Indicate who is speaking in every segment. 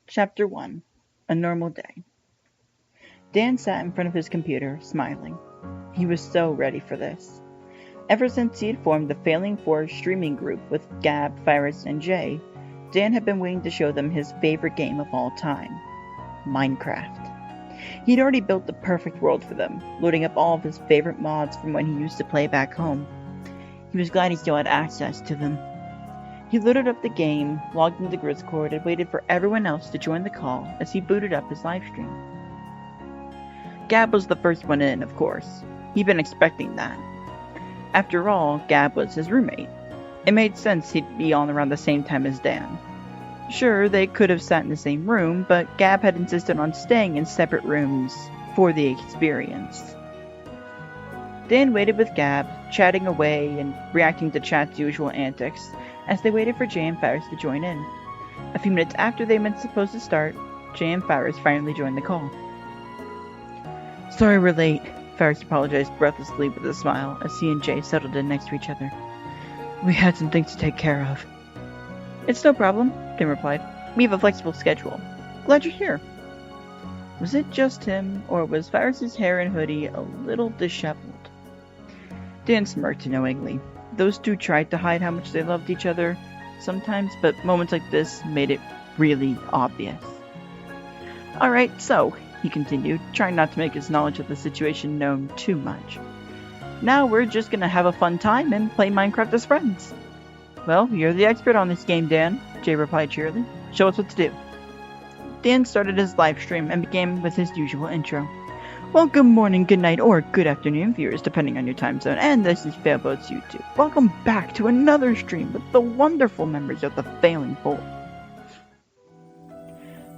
Speaker 1: Chapter 1 A Normal Day. Dan sat in front of his computer, smiling. He was so ready for this. Ever since he had formed the Failing 4 streaming group with Gab, Virus, and Jay, Dan had been waiting to show them his favorite game of all time, Minecraft. He'd already built the perfect world for them, loading up all of his favorite mods from when he used to play back home. He was glad he still had access to them. He loaded up the game, logged into Discord, and waited for everyone else to join the call as he booted up his livestream. Gab was the first one in, of course. He'd been expecting that. After all, Gab was his roommate. It made sense he'd be on around the same time as Dan. Sure, they could have sat in the same room, but Gab had insisted on staying in separate rooms for the experience. Dan waited with Gab, chatting away and reacting to chat's usual antics, as they waited for Jay and Faris to join in. A few minutes after they were supposed to start, Jay and Faris finally joined the call. "Sorry we're late," Faris apologized breathlessly with a smile as he and Jay settled in next to each other. "We had some things to take care of." "It's no problem," Dan replied. "We have a flexible schedule. Glad you're here." Was it just him, or was Faris's hair and hoodie a little disheveled? Dan smirked knowingly. Those two tried to hide how much they loved each other sometimes, but moments like this made it really obvious. "Alright, so," he continued, trying not to make his knowledge of the situation known too much. "Now we're just gonna have a fun time and play Minecraft as friends." "Well, you're the expert on this game, Dan," Jay replied cheerily. "Show us what to do." Dan started his live stream and began with his usual intro. "Well, good morning, good night, or good afternoon, viewers, depending on your time zone, and this is Failboat's YouTube. Welcome back to another stream with the wonderful members of the Failing 4.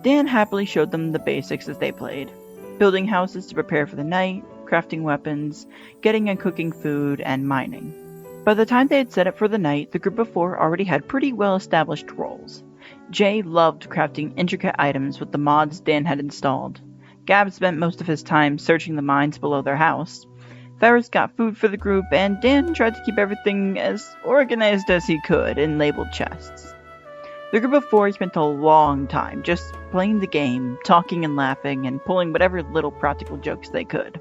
Speaker 1: Dan happily showed them the basics as they played. Building houses to prepare for the night, crafting weapons, getting and cooking food, and mining. By the time they had set up for the night, the group of 4 already had pretty well-established roles. Jay loved crafting intricate items with the mods Dan had installed. Gab spent most of his time searching the mines below their house. Faris got food for the group, and Dan tried to keep everything as organized as he could in labeled chests. The group of 4 spent a long time just playing the game, talking and laughing, and pulling whatever little practical jokes they could.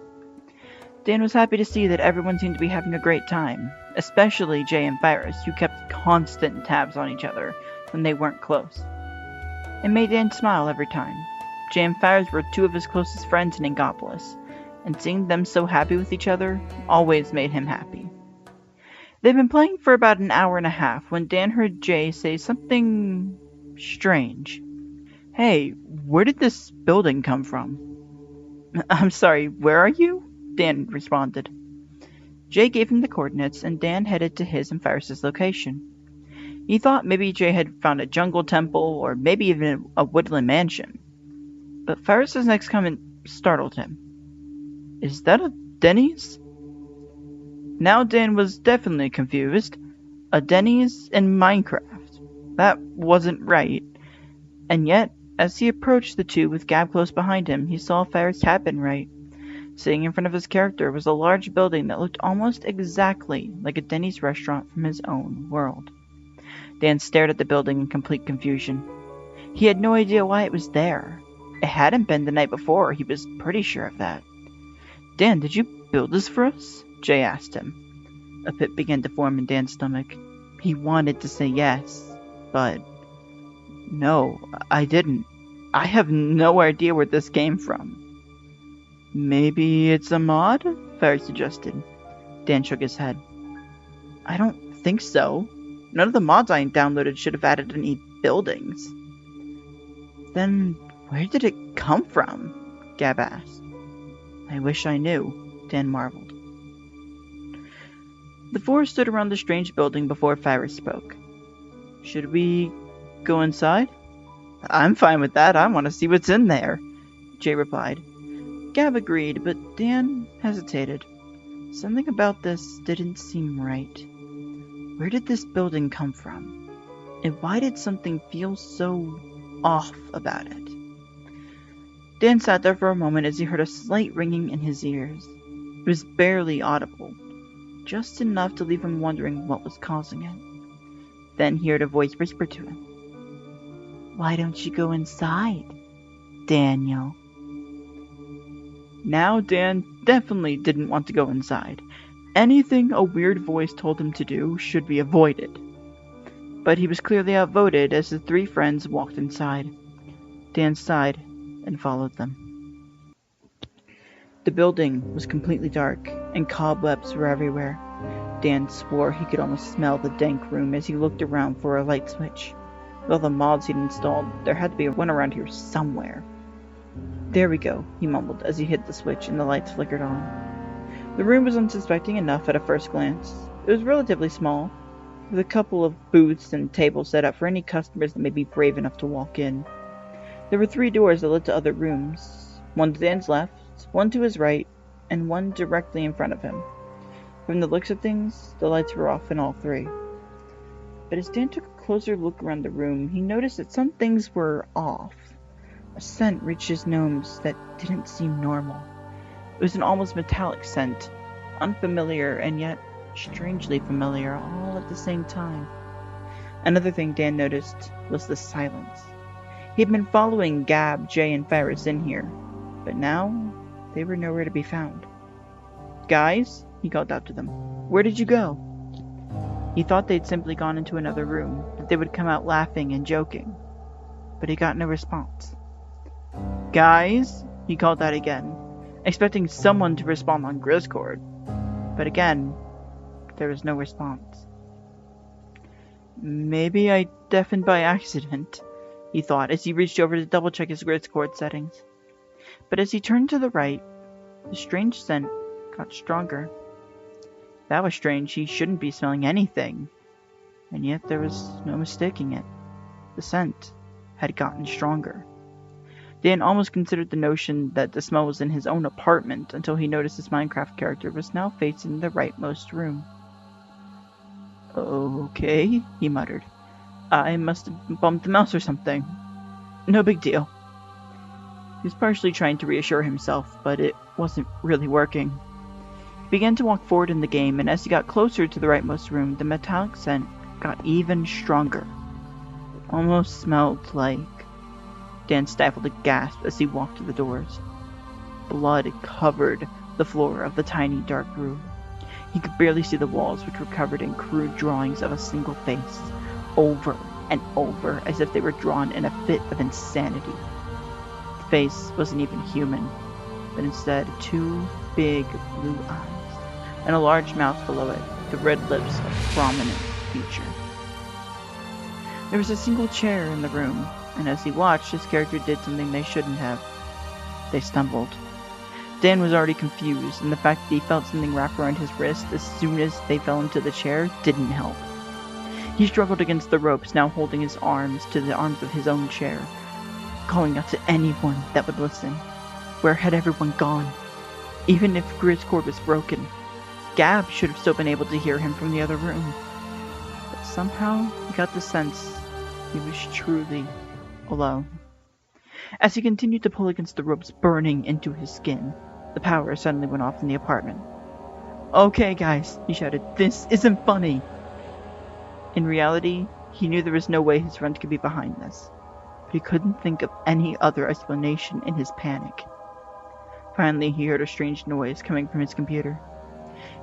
Speaker 1: Dan was happy to see that everyone seemed to be having a great time, especially Jay and Faris, who kept constant tabs on each other when they weren't close. It made Dan smile every time. Jay and Faris were 2 of his closest friends in Ingopolis, and seeing them so happy with each other always made him happy. They'd been playing for about an hour and a half when Dan heard Jay say something strange. "Hey, where did this building come from?" "I'm sorry, where are you?" Dan responded. Jay gave him the coordinates, and Dan headed to his and Faris' location. He thought maybe Jay had found a jungle temple, or maybe even a woodland mansion. But Faris' next comment startled him. "Is that a Denny's?" Now Dan was definitely confused. A Denny's in Minecraft. That wasn't right. And yet, as he approached the 2 with Gab close behind him, he saw Faris had been right. Sitting in front of his character was a large building that looked almost exactly like a Denny's restaurant from his own world. Dan stared at the building in complete confusion. He had no idea why it was there. It hadn't been the night before, he was pretty sure of that. "Dan, did you build this for us?" Jay asked him. A pit began to form in Dan's stomach. He wanted to say yes, but... "No, I didn't. I have no idea where this came from." "Maybe it's a mod?" Faris suggested. Dan shook his head. "I don't think so. None of the mods I downloaded should have added any buildings." "Then where did it come from?" Gab asked. "I wish I knew," Dan marveled. The 4 stood around the strange building before Faris spoke. "Should we go inside?" "I'm fine with that. I want to see what's in there," Jay replied. Gab agreed, but Dan hesitated. Something about this didn't seem right. Where did this building come from? And why did something feel so off about it? Dan sat there for a moment as he heard a slight ringing in his ears. It was barely audible, just enough to leave him wondering what was causing it. Then he heard a voice whisper to him. Why don't you go inside, Daniel? Now Dan definitely didn't want to go inside. Anything a weird voice told him to do should be avoided. But he was clearly outvoted as the three friends walked inside. Dan sighed and followed them. The building was completely dark, and cobwebs were everywhere. Dan swore he could almost smell the dank room as he looked around for a light switch. With all the mods he'd installed, there had to be one around here somewhere. There we go, he mumbled as he hit the switch and the lights flickered on. The room was unsuspecting enough at a first glance. It was relatively small, with a couple of booths and tables set up for any customers that may be brave enough to walk in. There were 3 doors that led to other rooms, one to Dan's left, one to his right, and one directly in front of him. From the looks of things, the lights were off in all 3. But as Dan took a closer look around the room, he noticed that some things were off. A scent reached his nose that didn't seem normal. It was an almost metallic scent, unfamiliar and yet strangely familiar all at the same time. Another thing Dan noticed was the silence. He'd been following Gab, Jay, and Ferris in here, but now they were nowhere to be found. Guys, he called out to them, where did you go? He thought they'd simply gone into another room, that they would come out laughing and joking, but he got no response. Guys, he called out again, expecting someone to respond on Griscord, but again, there was no response. Maybe I deafened by accident, he thought as he reached over to double check his Griscord settings. But as he turned to the right, the strange scent got stronger. That was strange, he shouldn't be smelling anything, and yet there was no mistaking it. The scent had gotten stronger. Dan almost considered the notion that the smell was in his own apartment until he noticed his Minecraft character was now facing the rightmost room. Okay, he muttered. I must have bumped the mouse or something. No big deal. He was partially trying to reassure himself, but it wasn't really working. He began to walk forward in the game, and as he got closer to the rightmost room, the metallic scent got even stronger. It almost smelled like... Dan stifled a gasp as he walked to the doors. Blood covered the floor of the tiny dark room. He could barely see the walls, which were covered in crude drawings of a single face, over and over, as if they were drawn in a fit of insanity. The face wasn't even human, but instead 2 big blue eyes, and a large mouth below it, the red lips a prominent feature. There was a single chair in the room, and as he watched, his character did something they shouldn't have. They stumbled. Dan was already confused, and the fact that he felt something wrap around his wrist as soon as they fell into the chair didn't help. He struggled against the ropes, now holding his arms to the arms of his own chair, calling out to anyone that would listen. Where had everyone gone? Even if Griscord was broken, Gab should have still been able to hear him from the other room. But somehow, he got the sense he was truly alone. As he continued to pull against the ropes burning into his skin, the power suddenly went off in the apartment. Okay guys, he shouted, this isn't funny! In reality, he knew there was no way his friend could be behind this, but he couldn't think of any other explanation in his panic. Finally, he heard a strange noise coming from his computer.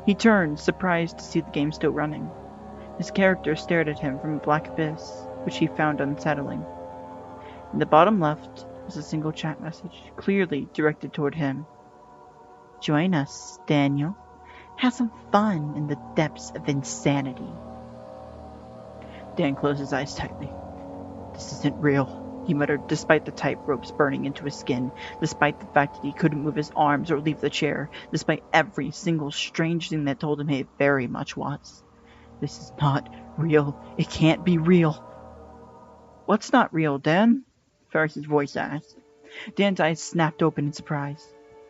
Speaker 1: He turned, surprised to see the game still running. His character stared at him from a black abyss, which he found unsettling. In the bottom left was a single chat message, clearly directed toward him. Join us, Daniel. Have some fun in the depths of insanity. Dan closed his eyes tightly. This isn't real, he muttered, despite the tight ropes burning into his skin, despite the fact that he couldn't move his arms or leave the chair, despite every single strange thing that told him it very much was. This is not real. It can't be real. What's not real, Dan? Ferris's voice asked. Dan's eyes snapped open in surprise.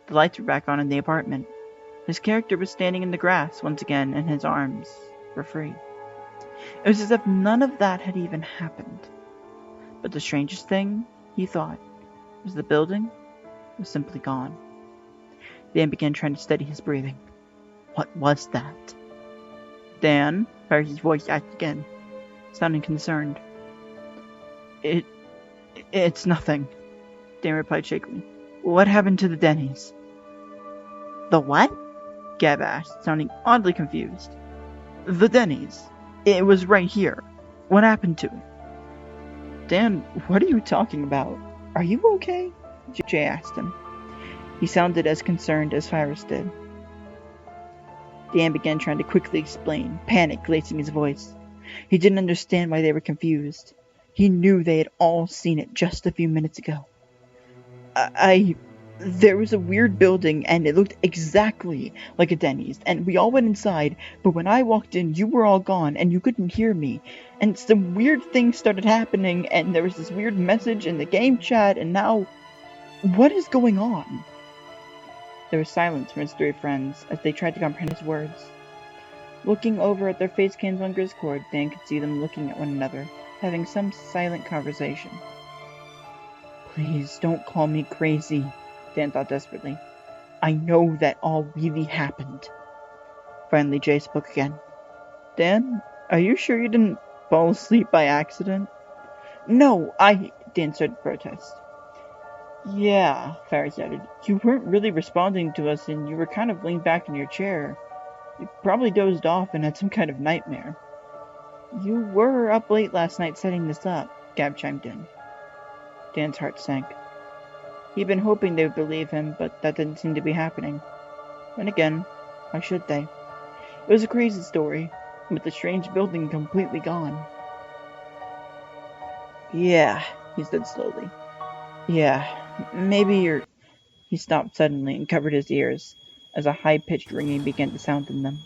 Speaker 1: The lights were back on in the apartment. His character was standing in the grass once again, and his arms were free. It was as if none of that had even happened. But the strangest thing, he thought, was the building was simply gone. Dan began trying to steady his breathing. What was that? Dan, Ferris's voice asked again, sounding concerned. It's nothing, Dan replied shakily. What happened to the Denny's? The what? Gab asked, sounding oddly confused. The Denny's. It was right here. What happened to it? Dan, what are you talking about? Are you okay? Jay asked him. He sounded as concerned as Cyrus did. Dan began trying to quickly explain, panic lacing his voice. He didn't understand why they were confused. He knew they had all seen it just a few minutes ago. There was a weird building and it looked exactly like a Denny's, and we all went inside, but when I walked in, you were all gone and you couldn't hear me, and some weird things started happening, and there was this weird message in the game chat, and now, what is going on? There was silence from his three friends as they tried to comprehend his words. Looking over at their face cams on Discord, Dan could see them looking at one another, having some silent conversation. Please don't call me crazy, Dan thought desperately. I know that all really happened. Finally, Jay spoke again. Dan, are you sure you didn't fall asleep by accident? No, Dan started to protest. Yeah, Farris added. You weren't really responding to us and you were kind of leaned back in your chair. You probably dozed off and had some kind of nightmare. You were up late last night setting this up, Gab chimed in. Dan's heart sank. He'd been hoping they would believe him, but that didn't seem to be happening. And again, why should they? It was a crazy story, with the strange building completely gone. Yeah, he said slowly. Yeah, maybe you're... He stopped suddenly and covered his ears, as a high-pitched ringing began to sound in them.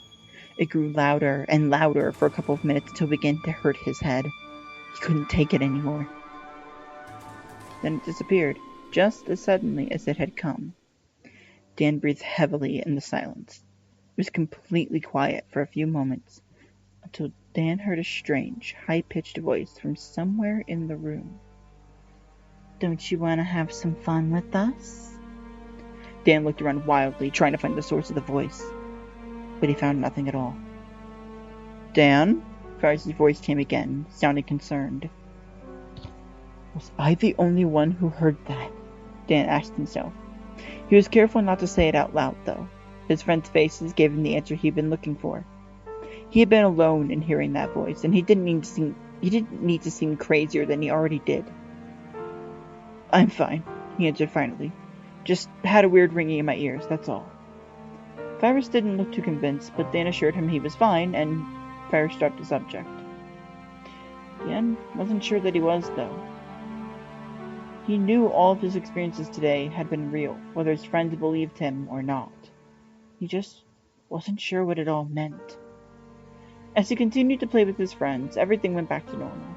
Speaker 1: It grew louder and louder for a couple of minutes until it began to hurt his head. He couldn't take it anymore. Then it disappeared, just as suddenly as it had come. Dan breathed heavily in the silence. It was completely quiet for a few moments, until Dan heard a strange, high-pitched voice from somewhere in the room. Don't you want to have some fun with us? Dan looked around wildly, trying to find the source of the voice, but he found nothing at all. Dan? Faris' voice came again, sounding concerned. Was I the only one who heard that? Dan asked himself. He was careful not to say it out loud, though. His friends' faces gave him the answer he'd been looking for. He had been alone in hearing that voice, and he didn't need to seem crazier than he already did. I'm fine, he answered finally. Just had a weird ringing in my ears, that's all. Faris didn't look too convinced, but Dan assured him he was fine, and Faris dropped the subject. Dan wasn't sure that he was, though. He knew all of his experiences today had been real, whether his friends believed him or not. He just wasn't sure what it all meant. As he continued to play with his friends, everything went back to normal.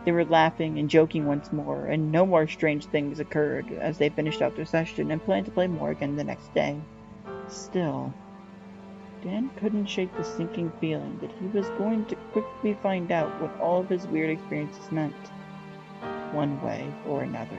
Speaker 1: They were laughing and joking once more, and no more strange things occurred as they finished out their session and planned to play more again the next day. Still, Dan couldn't shake the sinking feeling that he was going to quickly find out what all of his weird experiences meant, one way or another.